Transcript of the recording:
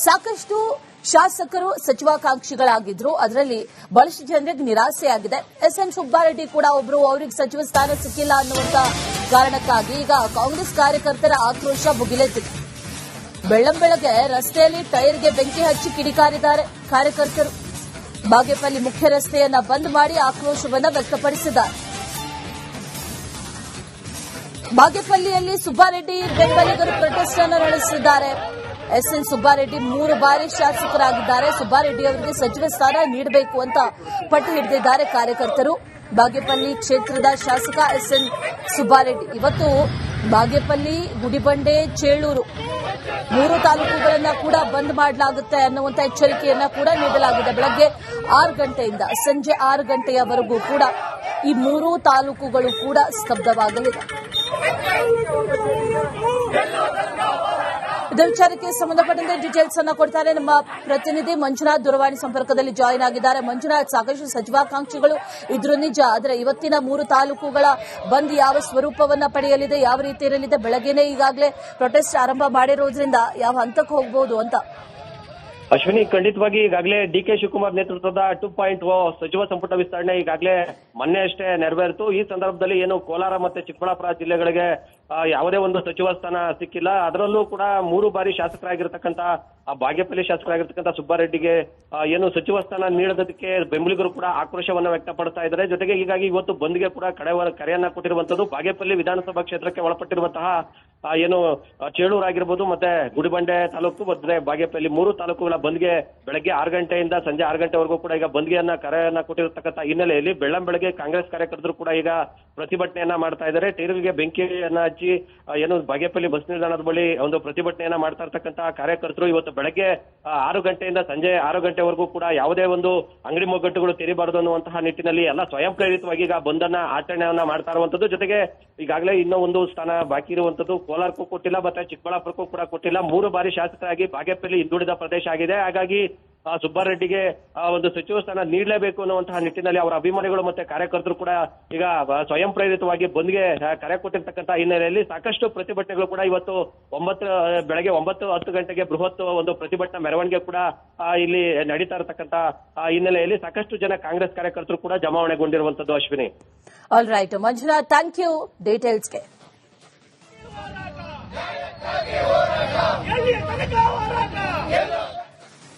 ಸಾಕಷ್ಟು ಶಾಸಕರು ಸಚಿವಾಕಾಂಕ್ಷಿಗಳಾಗಿದ್ರು. ಅದರಲ್ಲಿ ಬಹಳಷ್ಟು ಜನರಿಗೆ ನಿರಾಸೆಯಾಗಿದೆ. ಎಸ್ಎನ್ ಸುಬ್ಬಾರೆಡ್ಡಿ ಕೂಡ ಒಬ್ರು, ಅವರಿಗೆ ಸಚಿವ ಸ್ಥಾನ ಸಿಕ್ಕಿಲ್ಲ ಅನ್ನುವಂತ ಕಾರಣಕ್ಕಾಗಿ ಈಗ ಕಾಂಗ್ರೆಸ್ ಕಾರ್ಯಕರ್ತರ ಆಕ್ರೋಶ ಭುಗಿಲೆದ್ದಿದೆ. ಬೆಳ್ಳಂಬೆಳಗ್ಗೆ ರಸ್ತೆಯಲ್ಲಿ ಟೈರ್ಗೆ ಬೆಂಕಿ ಹಚ್ಚಿ ಕಿಡಿಕಾರಿದ್ದಾರೆ ಕಾರ್ಯಕರ್ತರು. ಬಾಗೇಪಲ್ಲಿ ಮುಖ್ಯ ರಸ್ತೆಯನ್ನ ಬಂದ್ ಮಾಡಿ ಆಕ್ರೋಶವನ್ನ ವ್ಯಕ್ತಪಡಿಸಿದ್ದಾರೆ. ಬಾಗೇಪಲ್ಲಿಯಲ್ಲಿ ಸುಬ್ಬಾರೆಡ್ಡಿ ಬೆಂಬಲಿಗರು ಪ್ರೊಟೆಸ್ಟ್ ಅನ್ನು ನಡೆಸಿದ್ದಾರೆ. ಎಸ್ಎನ್ ಸುಬ್ಬಾರೆಡ್ಡಿ 3 ಬಾರಿ ಶಾಸಕರಾಗಿದ್ದಾರೆ. ಸುಬ್ಬಾರೆಡ್ಡಿ ಅವರಿಗೆ ಸಚಿವ ಸ್ಥಾನ ನೀಡಬೇಕು ಅಂತ ಪಟ್ಟು ಹಿಡಿದಿದ್ದಾರೆ ಕಾರ್ಯಕರ್ತರು. ಬಾಗೇಪಲ್ಲಿ ಕ್ಷೇತ್ರದ ಶಾಸಕ ಎಸ್ಎನ್ ಸುಬ್ಬಾರೆಡ್ಡಿ ಇವತ್ತು ಬಾಗೇಪಲ್ಲಿ, ಗುಡಿಬಂಡೆ, ಚೇಳೂರು 3 ತಾಲೂಕುಗಳನ್ನ ಕೂಡ ಬಂದ್ ಮಾಡಲಾಗುತ್ತೆ ಅನ್ನುವಂತ ಎಚ್ಚರಿಕೆಯನ್ನ ಕೂಡ ನೀಡಲಾಗಿದೆ. ಬೆಳಗ್ಗೆ 6 ಗಂಟೆಯಿಂದ ಸಂಜೆ 6 ಗಂಟೆಯವರೆಗೂ ಕೂಡ ಈ 3 ತಾಲೂಕುಗಳು ಕೂಡ ಸ್ತಬ್ಧವಾಗಲಿದೆ. ಇದರ ವಿಚಾರಕ್ಕೆ ಸಂಬಂಧಪಟ್ಟಂತೆ ಡೀಟೇಲ್ಸ್ ಅನ್ನು ಕೊಡ್ತಾರೆ ನಮ್ಮ ಪ್ರತಿನಿಧಿ ಮಂಜುನಾಥ್. ದೂರವಾಣಿ ಸಂಪರ್ಕದಲ್ಲಿ ಜಾಯಿನ್ ಆಗಿದ್ದಾರೆ. ಮಂಜುನಾಥ್, ಸಾಕಷ್ಟು ಸಚಿವಾಕಾಂಕ್ಷಿಗಳು ಇದ್ರು ನಿಜ, ಆದರೆ ಇವತ್ತಿನ 3 ತಾಲೂಕುಗಳ ಬಂದ್ ಯಾವ ಸ್ವರೂಪವನ್ನ ಪಡೆಯಲಿದೆ, ಯಾವ ರೀತಿ ಇರಲಿದೆ? ಬೆಳಗ್ಗೆನೇ ಈಗಾಗಲೇ ಪ್ರೊಟೆಸ್ಟ್ ಆರಂಭ ಮಾಡಿರೋದ್ರಿಂದ ಯಾವ ಹಂತಕ್ಕೆ ಹೋಗಬಹುದು ಅಂತ? ಅಶ್ವಿನಿ, ಖಂಡಿತವಾಗಿ ಈಗಾಗಲೇ ಡಿಕೆ ಶಿವಕುಮಾರ್ ನೇತೃತ್ವದ 2.0 ಸಚಿವ ಸಂಪುಟ ವಿಸ್ತರಣೆ ಈಗಾಗಲೇ ಮೊನ್ನೆ ಅಷ್ಟೇ ನೆರವೇರಿತು. ಈ ಸಂದರ್ಭದಲ್ಲಿ ಏನು ಕೋಲಾರ ಮತ್ತೆ ಚಿಕ್ಕಬಳ್ಳಾಪುರ ಜಿಲ್ಲೆಗಳಿಗೆ ಯಾವುದೇ ಒಂದು ಸಚಿವ ಸ್ಥಾನ ಸಿಕ್ಕಿಲ್ಲ. ಅದರಲ್ಲೂ ಕೂಡ 3 ಬಾರಿ ಶಾಸಕರಾಗಿರ್ತಕ್ಕಂಥ ಬಾಗೇಪಲ್ಲಿ ಶಾಸಕರಾಗಿರ್ತಕ್ಕಂಥ ಸುಬ್ಬಾರೆಡ್ಡಿಗೆ ಏನು ಸಚಿವ ಸ್ಥಾನ ನೀಡೋದಕ್ಕೆ ಬೆಂಬಲಿಗರು ಕೂಡ ಆಕ್ರೋಶವನ್ನ ವ್ಯಕ್ತಪಡ್ತಾ ಇದ್ದಾರೆ. ಜೊತೆಗೆ ಹೀಗಾಗಿ ಇವತ್ತು ಬಂದ್ಗೆ ಕೂಡ ಕರೆಯನ್ನ ಕೊಟ್ಟಿರುವಂತದ್ದು. ಬಾಗೇಪಲ್ಲಿ ವಿಧಾನಸಭಾ ಕ್ಷೇತ್ರಕ್ಕೆ ಒಳಪಟ್ಟಿರುವಂತಹ ಏನು ಚೇಳೂರು ಆಗಿರ್ಬೋದು, ಮತ್ತೆ ಗುಡಿಬಂಡೆ ತಾಲೂಕು ಮತ್ತೆ ಬಾಗೇಪಲ್ಲಿ 3 ತಾಲೂಕುಗಳ ಬಂದ್ಗೆ ಬೆಳಗ್ಗೆ 6 ಗಂಟೆಯಿಂದ ಸಂಜೆ 6 ಗಂಟೆವರೆಗೂ ಕೂಡ ಈಗ ಬಂದ್ಗೆಯನ್ನ ಕರೆಯನ್ನ ಕೊಟ್ಟಿರತಕ್ಕಂಥ ಹಿನ್ನೆಲೆಯಲ್ಲಿ ಬೆಳ್ಳಂಬೆಳಗ್ಗೆ ಕಾಂಗ್ರೆಸ್ ಕಾರ್ಯಕರ್ತರು ಕೂಡ ಈಗ ಪ್ರತಿಭಟನೆಯನ್ನ ಮಾಡ್ತಾ ಇದ್ದಾರೆ. ಟೈರ್ಗೆ ಬೆಂಕಿಯನ್ನ ಹಚ್ಚಿ ಏನು ಬಾಗೇಪಲ್ಲಿ ಬಸ್ ನಿಲ್ದಾಣದ ಬಳಿ ಒಂದು ಪ್ರತಿಭಟನೆಯನ್ನ ಮಾಡ್ತಾ ಇರ್ತಕ್ಕಂಥ ಕಾರ್ಯಕರ್ತರು ಇವತ್ತು ಬೆಳಗ್ಗೆ 6 ಗಂಟೆಯಿಂದ ಸಂಜೆ 6 ಗಂಟೆವರೆಗೂ ಕೂಡ ಯಾವುದೇ ಒಂದು ಅಂಗಡಿ ಮುಗ್ಗಟ್ಟುಗಳು ತೆರೀಬಾರದು ಅನ್ನುವಂತಹ ನಿಟ್ಟಿನಲ್ಲಿ ಎಲ್ಲ ಸ್ವಯಂ ಪ್ರೇರಿತವಾಗಿ ಈಗ ಬಂದನ್ನ ಆಚರಣೆಯನ್ನ ಮಾಡ್ತಾ ಇರುವಂತದ್ದು. ಜೊತೆಗೆ ಈಗಾಗಲೇ ಇನ್ನೂ ಒಂದು ಸ್ಥಾನ ಬಾಕಿ ಇರುವಂತದ್ದು. ಕೋಲಾರಕ್ಕೂ ಕೊಟ್ಟಿಲ್ಲ, ಮತ್ತೆ ಚಿಕ್ಕಬಳ್ಳಾಪುರಕ್ಕೂ ಕೂಡ ಕೊಟ್ಟಿಲ್ಲ. 3 ಬಾರಿ ಶಾಸಕರಾಗಿ ಬಾಗೇಪಲ್ಲಿ ಹಿಂದುಳಿದ ಪ್ರದೇಶ ಆಗಿದೆ. ಹಾಗಾಗಿ ಸುಬ್ಬಾರೆಡ್ಡಿಗೆ ಒಂದು ಸಚಿವ ಸ್ಥಾನ ನೀಡಲೇಬೇಕು ಅನ್ನುವಂತಹ ನಿಟ್ಟಿನಲ್ಲಿ ಅವರ ಅಭಿಮಾನಿಗಳು ಮತ್ತೆ ಕಾರ್ಯಕರ್ತರು ಕೂಡ ಈಗ ಸ್ವಯಂ ಪ್ರೇರಿತವಾಗಿ ಬಂದ್ಗೆ ಕರೆ ಕೊಟ್ಟಿರ್ತಕ್ಕಂಥ ಹಿನ್ನೆಲೆಯಲ್ಲಿ ಸಾಕಷ್ಟು ಪ್ರತಿಭಟನೆಗಳು ಕೂಡ ಇವತ್ತು ಬೆಳಗ್ಗೆ 9-10 ಗಂಟೆಗೆ ಬೃಹತ್ ಒಂದು ಪ್ರತಿಭಟನಾ ಮೆರವಣಿಗೆ ಕೂಡ ಇಲ್ಲಿ ನಡೀತಾ ಇರತಕ್ಕಂಥ ಹಿನ್ನೆಲೆಯಲ್ಲಿ ಸಾಕಷ್ಟು ಜನ ಕಾಂಗ್ರೆಸ್ ಕಾರ್ಯಕರ್ತರು ಕೂಡ ಜಮಾವಣೆಗೊಂಡಿರುವಂತದ್ದು. Ashwini, all right Manjunath, thank you ಡೀಟೇಲ್ಸ್ಗೆ. ಹೋರಾಟ